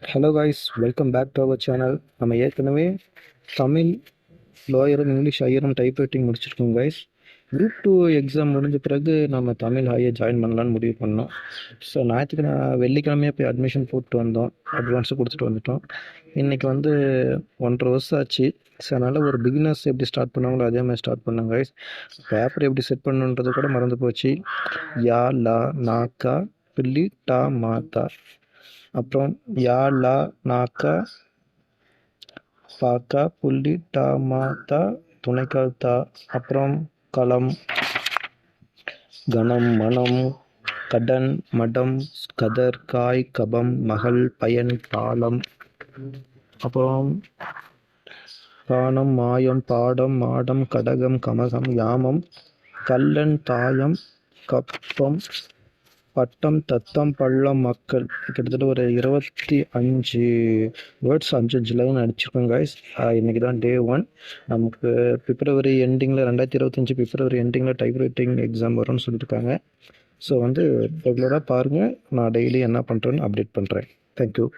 Hello guys, welcome back to our channel. நம்ம ஏற்கனவே தமிழ் லோயரும் இங்கிலீஷ் ஹையரும் டைப் ரைட்டிங் முடிச்சிருக்கோம் காய்ஸ். குரூப் 2 எக்ஸாம் முடிஞ்ச பிறகு நம்ம தமிழ் ஹையர் ஜாயின் பண்ணலான்னு முடிவு பண்ணோம். ஸோ வெள்ளிக்கிழமையே போய் அட்மிஷன் போட்டு வந்தோம், அட்வான்ஸு கொடுத்துட்டு வந்துட்டோம். இன்றைக்கி வந்து 1.5 வருஷம் ஆச்சு. ஸோ அதனால் ஒரு பிகினர்ஸ் எப்படி ஸ்டார்ட் பண்ணாங்களோ அதே மாதிரி ஸ்டார்ட் பண்ணோம் காய்ஸ். பேப்பர் எப்படி செட் பண்ணணுன்றது கூட மறந்து போச்சு. யா லா நாக்கா பில்லி டா மாத்தா, அப்புறம் யா லா நாக்கா பாக்கா புள்ளி டா மாத்தா துணைக்கால் தா, அப்புறம் களம் கணம் மனம் கடன் மடம் கதர் காய் கபம் மகள் பயன் பாலம், அப்புறம் பானம் மாயம் பாடம் மாடம் கடகம் கமகம் யாமம் கல்லன் தாயம் கப்பம் பட்டம் தத்தம் பள்ளம் மக்கள். கிட்டத்தட்ட ஒரு 25 வேர்ட்ஸ் 5 லைன் அடிச்சிருக்கோம் காய்ஸ். இன்றைக்கி தான் டே 1. நமக்கு பிப்ரவரி எண்டிங்கில் 2025 பிப்ரவரி எண்டிங்கில் டைப் ரைட்டிங் எக்ஸாம் வரும்னு சொல்லியிருக்காங்க. ஸோ ரெகுலராக பாருங்கள், நான் டெய்லி என்ன பண்ணுறேன்னு அப்டேட் பண்ணுறேன். தேங்க்யூ.